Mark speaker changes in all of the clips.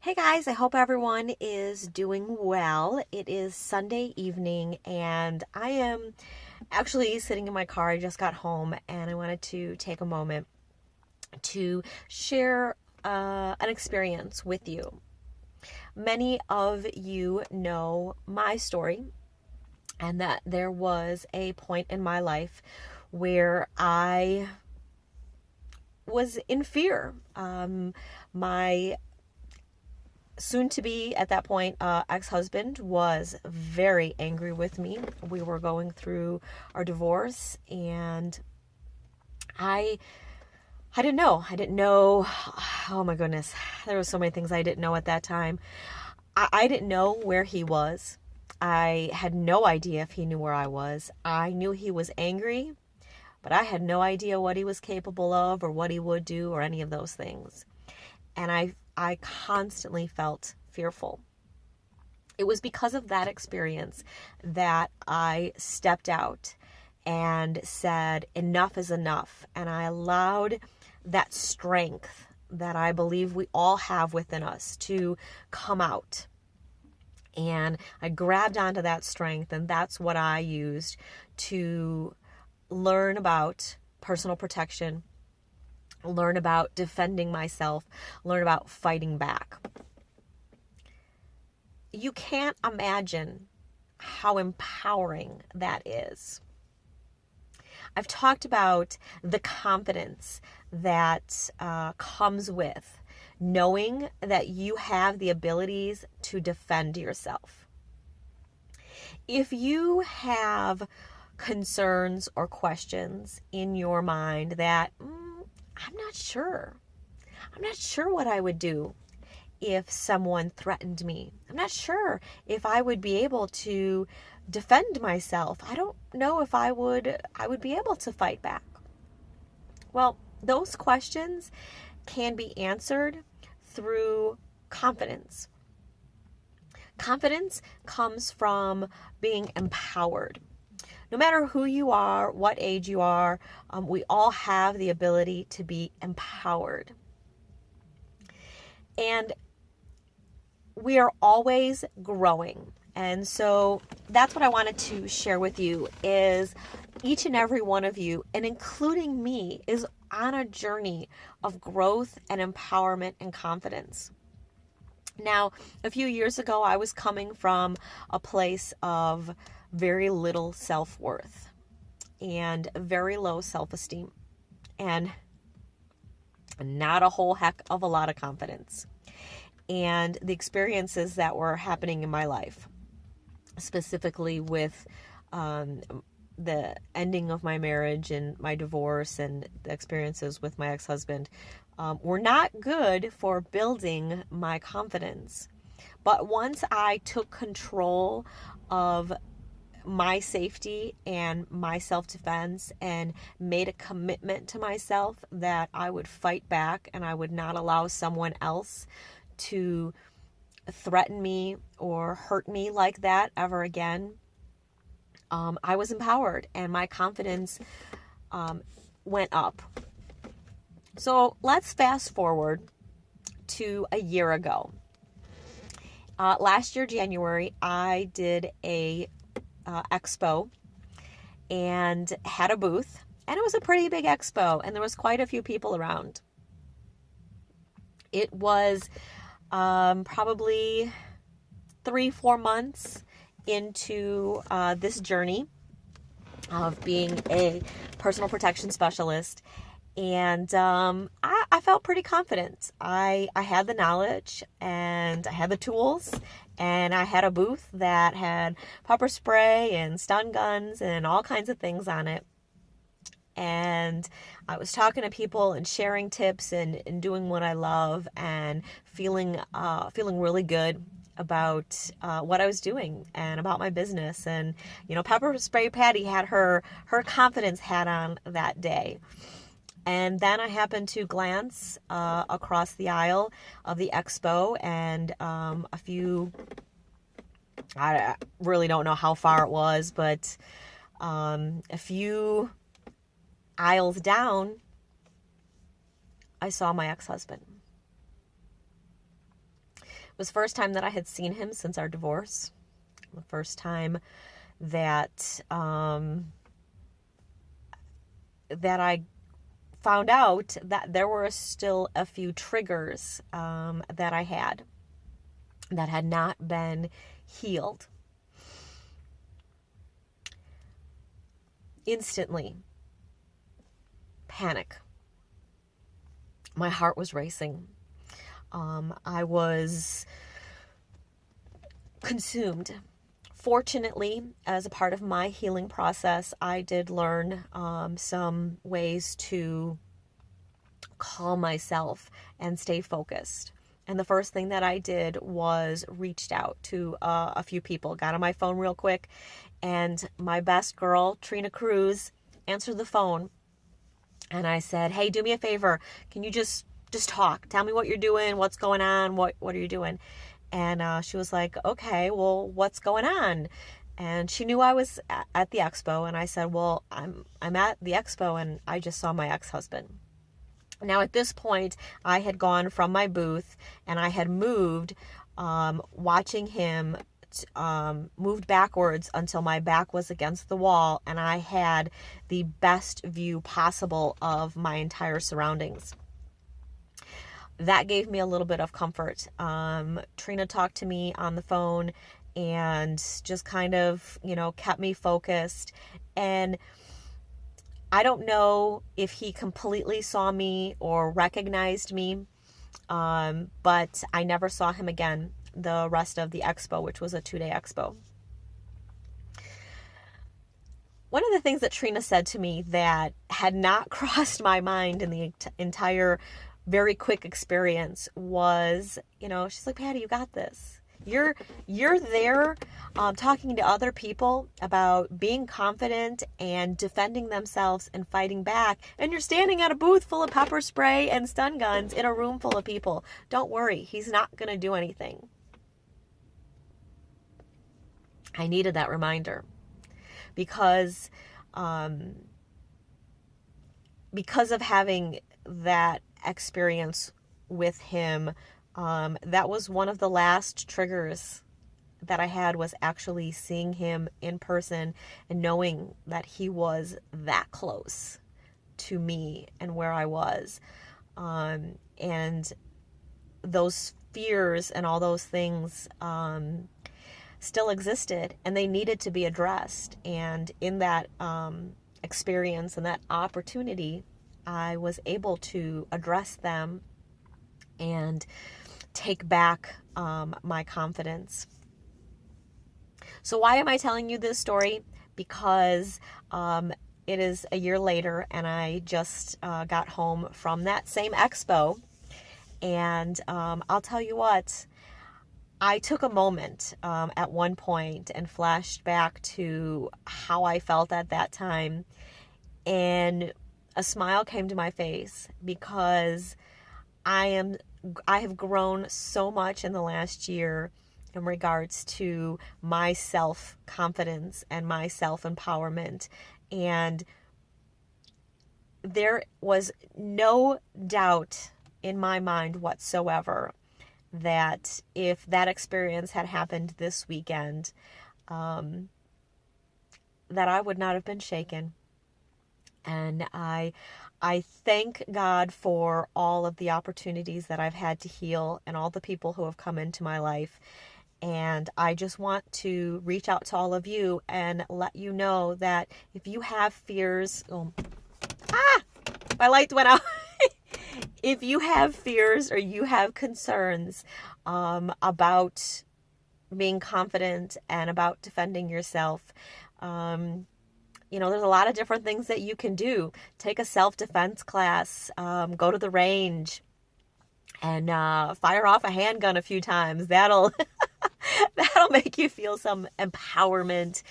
Speaker 1: Hey guys, I hope everyone is doing well. It is Sunday evening and I am actually sitting in my car. I just got home and I wanted to take a moment to share an experience with you. Many of you know my story, and that there was a point in my life where I was in fear. My soon to be at that point ex-husband was very angry with me. We were going through our divorce and I I didn't know. Oh my goodness, there were so many things I didn't know at that time. I didn't know where he was. I had no idea if he knew where I was. I knew he was angry, but I had no idea what he was capable of or what he would do or any of those things. And I constantly felt fearful. It was because of that experience that I stepped out and said, enough is enough. And I allowed that strength that I believe we all have within us to come out. And I grabbed onto that strength, and that's what I used to learn about personal protection, learn about defending myself, learn about fighting back. You can't imagine how empowering that is. I've talked about the confidence that comes with knowing that you have the abilities to defend yourself. If you have concerns or questions in your mind that I'm not sure what I would do if someone threatened me. I'm not sure if I would be able to defend myself. I don't know if I would be able to fight back. Well, those questions can be answered through confidence. Confidence comes from being empowered. No matter who you are, what age you are, we all have the ability to be empowered. And we are always growing. And so that's what I wanted to share with you is each and every one of you, and including me, is on a journey of growth and empowerment and confidence. Now, a few years ago, I was coming from a place of very little self-worth and very low self-esteem and not a whole heck of a lot of confidence. And the experiences that were happening in my life, specifically with the ending of my marriage and my divorce and the experiences with my ex-husband, were not good for building my confidence. But once I took control of my safety and my self-defense and made a commitment to myself that I would fight back and I would not allow someone else to threaten me or hurt me like that ever again, I was empowered and my confidence went up. So let's fast forward to a year ago. Last year, January, I did a expo and had a booth, and it was a pretty big expo, and there was quite a few people around. It was probably 3-4 months into this journey of being a personal protection specialist, and I felt pretty confident. I had the knowledge and I had the tools, and I had a booth that had pepper spray and stun guns and all kinds of things on it. And I was talking to people and sharing tips and doing what I love and feeling really good about what I was doing and about my business. And, Pepper Spray Patty had her confidence hat on that day. And then I happened to glance across the aisle of the expo, and I really don't know how far it was, but a few aisles down, I saw my ex-husband. was the first time that I had seen him since our divorce. The first time that that I found out that there were still a few triggers that I had that had not been healed. Instantly, panic. My heart was racing. I was consumed. Fortunately, as a part of my healing process, I did learn some ways to calm myself and stay focused. And the first thing that I did was reached out to a few people, got on my phone real quick, and my best girl, Trina Cruz, answered the phone. And I said, hey, do me a favor. Can you just talk? Tell me what you're doing, what's going on, what are you doing? And she was like, okay, well, what's going on? And she knew I was at the expo, and I said, well, I'm at the expo, and I just saw my ex-husband. Now, at this point, I had gone from my booth, and I had moved, watching him, moved backwards until my back was against the wall, and I had the best view possible of my entire surroundings. That gave me a little bit of comfort. Trina talked to me on the phone and just kind of, kept me focused. And I don't know if he completely saw me or recognized me, but I never saw him again the rest of the expo, which was a 2-day expo. One of the things that Trina said to me that had not crossed my mind in the entire very quick experience was, she's like, Patty, you got this. You're there talking to other people about being confident and defending themselves and fighting back, and you're standing at a booth full of pepper spray and stun guns in a room full of people. Don't worry, he's not going to do anything. I needed that reminder because of having that experience with him. That was one of the last triggers that I had, was actually seeing him in person and knowing that he was that close to me and where I was. And those fears and all those things still existed, and they needed to be addressed. And in that experience and that opportunity, I was able to address them and take back my confidence. So why am I telling you this story? Because it is a year later, and I just got home from that same expo. And I'll tell you what, I took a moment at one point and flashed back to how I felt at that time, and a smile came to my face, because I have grown so much in the last year in regards to my self-confidence and my self-empowerment. And there was no doubt in my mind whatsoever that if that experience had happened this weekend, that I would not have been shaken. And I thank God for all of the opportunities that I've had to heal and all the people who have come into my life. And I just want to reach out to all of you and let you know that if you have fears, my light went out. If you have fears or you have concerns about being confident and about defending yourself, there's a lot of different things that you can do. Take a self-defense class, go to the range, and fire off a handgun a few times. That'll make you feel some empowerment,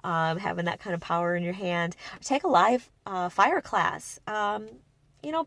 Speaker 1: having that kind of power in your hand. Take a live fire class.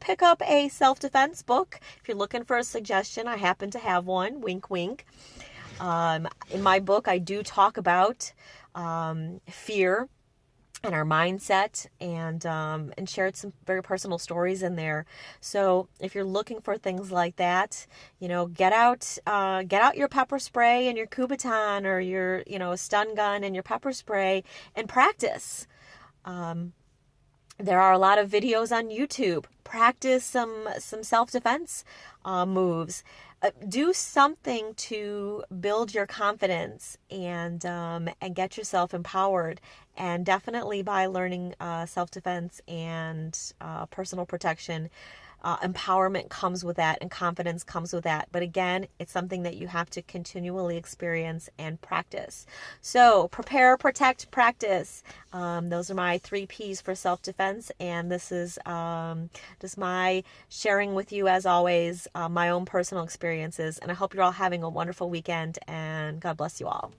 Speaker 1: Pick up a self-defense book. If you're looking for a suggestion, I happen to have one. Wink, wink. In my book, I do talk about fear and our mindset, and shared some very personal stories in there. So if you're looking for things like that, get out your pepper spray and your Kubotan, or your stun gun and your pepper spray, and practice. There are a lot of videos on YouTube. Practice some self-defense moves. Do something to build your confidence, and get yourself empowered. And definitely by learning self-defense and personal protection, empowerment comes with that, and confidence comes with that. But again, it's something that you have to continually experience and practice. So prepare, protect, practice. Those are my 3 P's for self-defense. And this is just my sharing with you, as always, my own personal experiences. And I hope you're all having a wonderful weekend, and God bless you all.